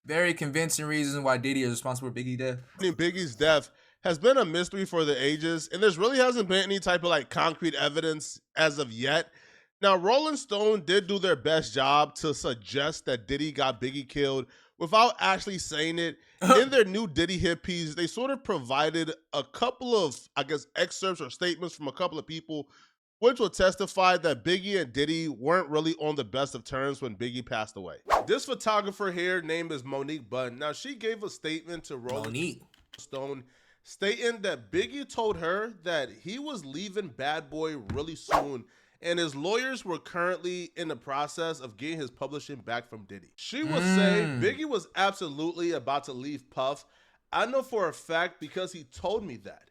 very convincing reasons why Diddy is responsible for Biggie death. Biggie's death has been a mystery for the ages, and there's really hasn't been any type of like concrete evidence as of yet. Now, Rolling Stone did do their best job to suggest that Diddy got Biggie killed without actually saying it. In their new Diddy hit piece, they sort of provided a couple of, I guess, excerpts or statements from a couple of people, which will testify that Biggie and Diddy weren't really on the best of terms when Biggie passed away. This photographer here, named is Monique Bunn. Now, she gave a statement to Rolling Stone stating that Biggie told her that he was leaving Bad Boy really soon, and his lawyers were currently in the process of getting his publishing back from Diddy. She would say Biggie was absolutely about to leave Puff. I know for a fact because he told me that.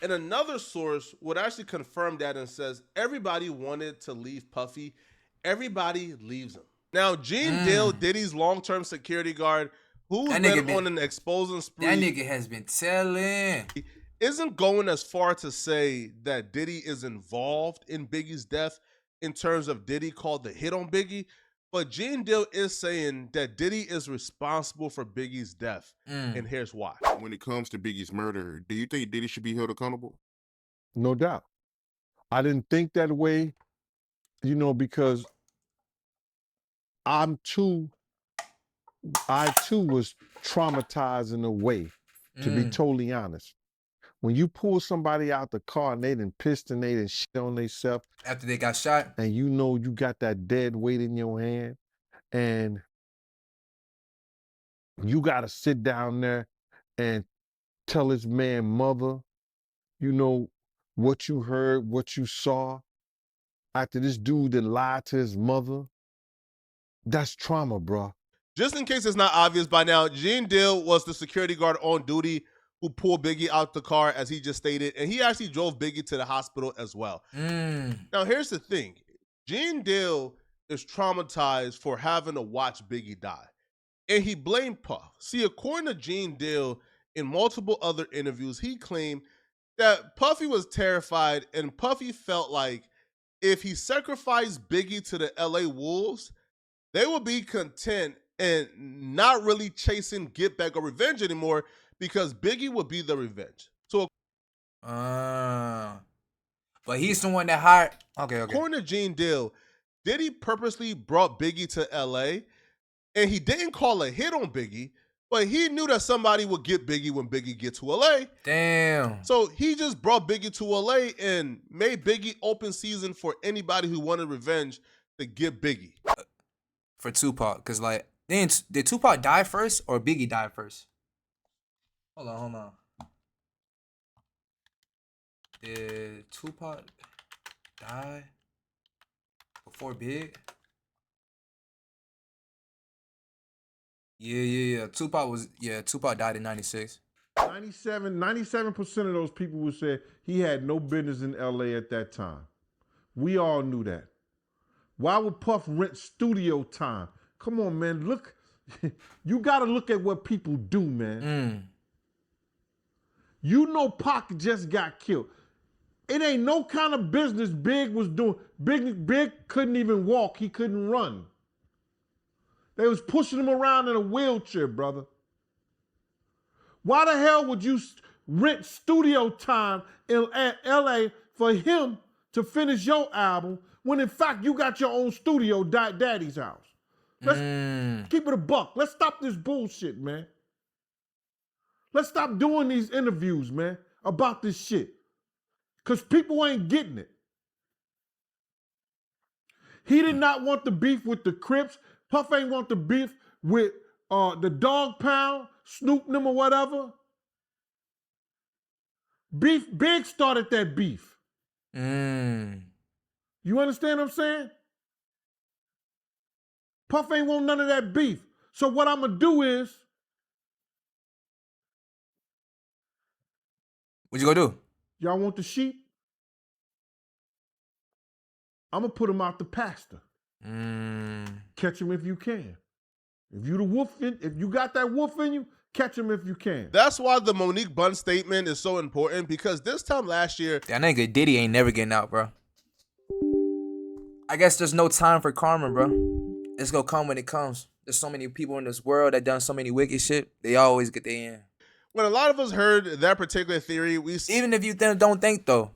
And another source would actually confirm that and says everybody wanted to leave Puffy. Everybody leaves him. Now, Gene Dill, Diddy's long-term security guard, who's been on an exposing spree. That nigga has been telling. Isn't going as far to say that Diddy is involved in Biggie's death in terms of Diddy called the hit on Biggie, but Gene Dill is saying that Diddy is responsible for Biggie's death, and here's why. When it comes to Biggie's murder, do you think Diddy should be held accountable? No doubt. I didn't think that way, because I too was traumatized in a way, to be totally honest. When you pull somebody out the car and they done pissed and they done shit on themselves. After they got shot. And you got that dead weight in your hand. And you got to sit down there and tell this man mother, what you heard, what you saw. After this dude that lied to his mother. That's trauma, bro. Just in case it's not obvious by now, Gene Dill was the security guard on duty who pulled Biggie out the car, as he just stated, and he actually drove Biggie to the hospital as well. Now, here's the thing. Gene Dill is traumatized for having to watch Biggie die, and he blamed Puff. See, according to Gene Dill, in multiple other interviews, he claimed that Puffy was terrified, and Puffy felt like if he sacrificed Biggie to the LA Wolves, they would be content and not really chasing get back or revenge anymore, because Biggie would be the revenge. So, but he's the one that hired. Okay. According to Gene Dill, Diddy purposely brought Biggie to LA, and he didn't call a hit on Biggie, but he knew that somebody would get Biggie when Biggie get to LA. Damn. So he just brought Biggie to LA and made Biggie open season for anybody who wanted revenge to get Biggie. For Tupac, because did Tupac die first or Biggie die first? Hold on. Did Tupac die before Big? Yeah. Tupac died in 96. 97% of those people would say he had no business in LA at that time. We all knew that. Why would Puff rent studio time? Come on, man. Look, you got to look at what people do, man. Pac just got killed. It ain't no kind of business Big was doing. Big couldn't even walk. He couldn't run. They was pushing him around in a wheelchair, brother. Why the hell would you rent studio time at LA for him to finish your album when in fact you got your own studio, Daddy's house? Let's keep it a buck. Let's stop this bullshit, man. Let's stop doing these interviews, man, about this shit. Because people ain't getting it. He did not want the beef with the Crips. Puff ain't want the beef with the Dog Pound, Snoop them or whatever. Big started that beef. You understand what I'm saying? Puff ain't want none of that beef. So what I'm going to do is... What you gonna do? Y'all want the sheep? I'm going to put them out the pasture. Catch them if you can. If you the wolf, if you got that wolf in you, catch them if you can. That's why the Monique Bunn statement is so important, because this time last year... That nigga Diddy ain't never getting out, bro. I guess there's no time for karma, bro. It's gonna come when it comes. There's so many people in this world that done so many wicked shit. They always get their end. When a lot of us heard that particular theory, we Even if you don't think though,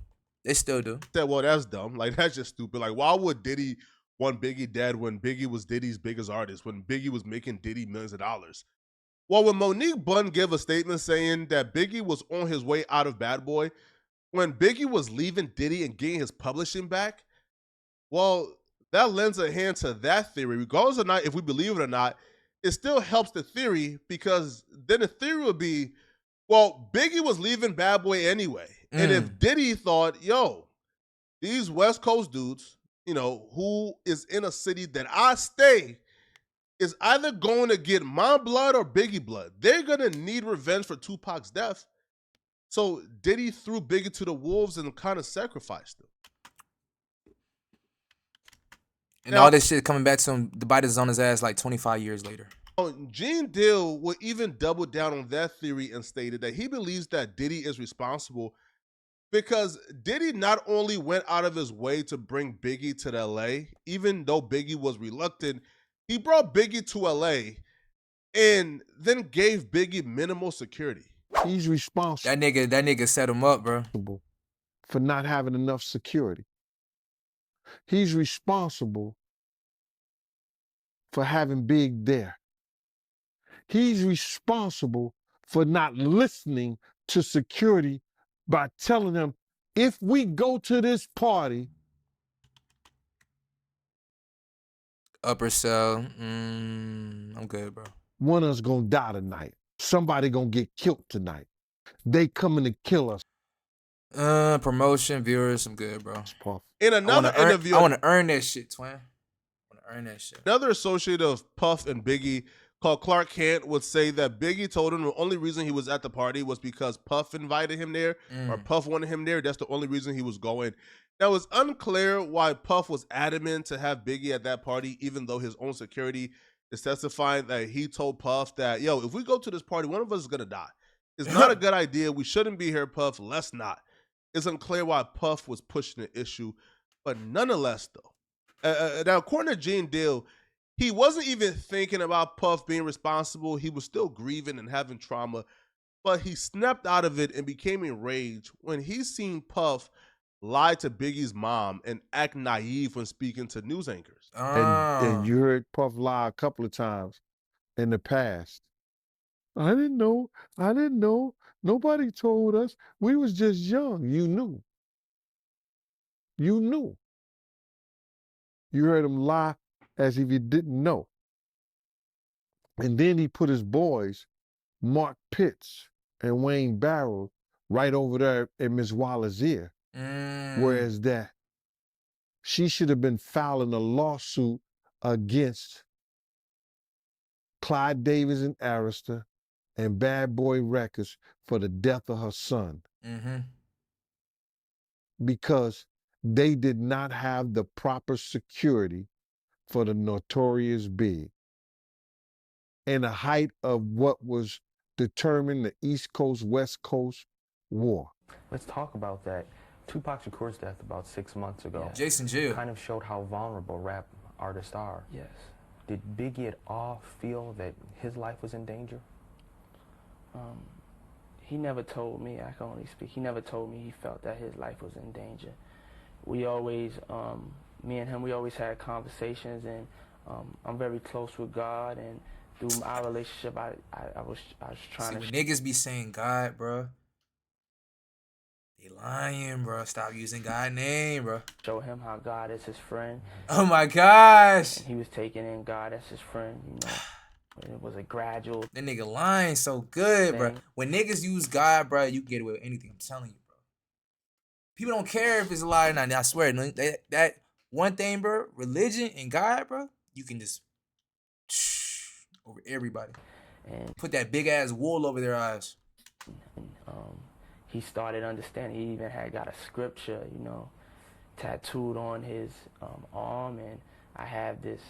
they still do. said, well, that's dumb. Like, that's just stupid. Like, why would Diddy want Biggie dead when Biggie was Diddy's biggest artist, when Biggie was making Diddy millions of dollars? Well, when Monique Bunn gave a statement saying that Biggie was on his way out of Bad Boy, when Biggie was leaving Diddy and getting his publishing back, well, that lends a hand to that theory. Regardless of not if we believe it or not, it still helps the theory, because then the theory would be, well, Biggie was leaving Bad Boy anyway. And if Diddy thought, yo, these West Coast dudes, you know, who is in a city that I stay, is either going to get my blood or Biggie blood. They're going to need revenge for Tupac's death. So Diddy threw Biggie to the wolves and kind of sacrificed him. And all this shit coming back to him, the bite is on his ass like 25 years later. Gene Deal would even double down on that theory and stated that he believes that Diddy is responsible because Diddy not only went out of his way to bring Biggie to the LA, even though Biggie was reluctant, he brought Biggie to LA and then gave Biggie minimal security. He's responsible. That nigga set him up, bro. For not having enough security. He's responsible for having Big there. He's responsible for not listening to security by telling them, if we go to this party, Upper cell, I'm good, bro. one of us gonna die tonight. Somebody gonna get killed tonight. They coming to kill us. Promotion, viewers, I'm good, bro. Puff. In another interview, I want to earn that shit, twin. I want to earn that shit. Another associate of Puff and Biggie called Clark Kent would say that Biggie told him the only reason he was at the party was because Puff invited him there, or Puff wanted him there. That's the only reason he was going. Now, it's unclear why Puff was adamant to have Biggie at that party, even though his own security is testifying that he told Puff that, yo, if we go to this party, one of us is going to die. It's not a good idea. We shouldn't be here, Puff. Let's not. It's unclear why Puff was pushing the issue, but nonetheless, though. Now, according to Gene Deal, he wasn't even thinking about Puff being responsible. He was still grieving and having trauma, but he snapped out of it and became enraged when he seen Puff lie to Biggie's mom and act naive when speaking to news anchors. And you heard Puff lie a couple of times in the past. I didn't know. Nobody told us. We was just young. You knew. You heard him lie as if you didn't know. And then he put his boys, Mark Pitts and Wayne Barrow, right over there in Miss Waller's ear. Whereas that she should have been filing a lawsuit against Clyde Davis and Arista and Bad Boy Records for the death of her son. Because they did not have the proper security for the Notorious Big. In the height of what was determined the East Coast, West Coast war. Let's talk about that. Tupac Shakur's death about 6 months ago. Yeah. Jason Jill kind of showed how vulnerable rap artists are. Yes. Did Biggie at all feel that his life was in danger? He never told me, I can only speak, he never told me he felt that his life was in danger. We always, me and him, we always had conversations, and I'm very close with God, and through our relationship, I was trying to... When niggas be saying God, bro, they lying, bro. Stop using God's name, bro. Show him how God is his friend. Oh my gosh. And he was taking in God as his friend, you know. It was a gradual... That nigga lying so good, thing. bro. When niggas use God, bro, you can get away with anything. I'm telling you, bro. People don't care if it's a lie or not. I swear, that one thing, bro, religion and God, bro, you can just over everybody. And put that big ass wool over their eyes. He started understanding. He even had got a scripture, you know, tattooed on his arm, and I have this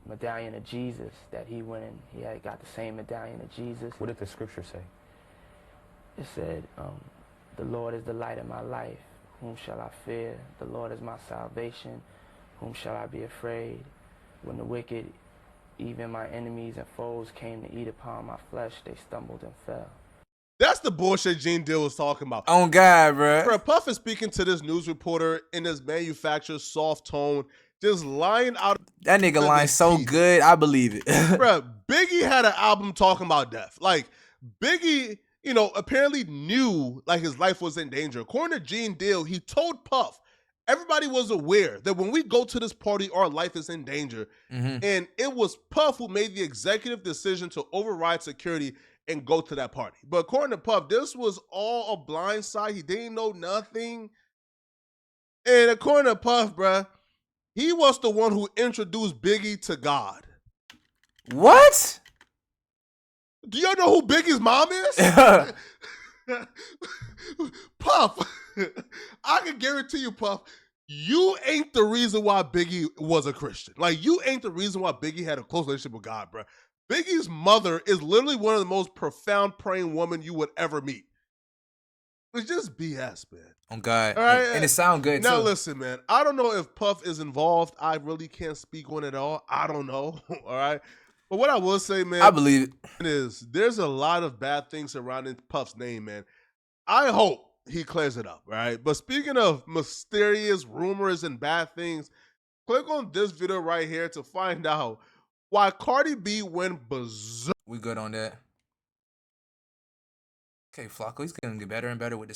medallion of Jesus that he went and he had got the same medallion of Jesus. What did the scripture say? It said, the Lord is the light of my life. Whom shall I fear? The Lord is my salvation. Whom shall I be afraid? When the wicked, even my enemies and foes, came to eat upon my flesh, they stumbled and fell. That's the bullshit Gene Deal was talking about. On God, bro. Bro, Puff is speaking to this news reporter in his manufactured soft tone, just lying out. That nigga lying his so teeth. good, I believe it. Bro, Biggie had an album talking about death. Like, Biggie, you know, apparently knew like his life was in danger. According to Gene Deal, he told Puff, everybody was aware that when we go to this party, our life is in danger. And it was Puff who made the executive decision to override security and go to that party. But according to Puff, this was all a blind side. He didn't know nothing. And according to Puff, bruh, he was the one who introduced Biggie to God. What? Do y'all know who Biggie's mom is? Puff, I can guarantee you, Puff, you ain't the reason why Biggie was a Christian. Like, you ain't the reason why Biggie had a close relationship with God, bro. Biggie's mother is literally one of the most profound praying women you would ever meet. It's just BS, man. On God. All right, And it sound good, now too. listen, man. I don't know if Puff is involved. I really can't speak on it all. I don't know. All right. But what I will say, man, I believe it. is there's a lot of bad things surrounding Puff's name, man. I hope he clears it up, right? But speaking of mysterious rumors and bad things, click on this video right here to find out why Cardi B went berserk. We good on that. Okay, Flacco, he's gonna get better and better with this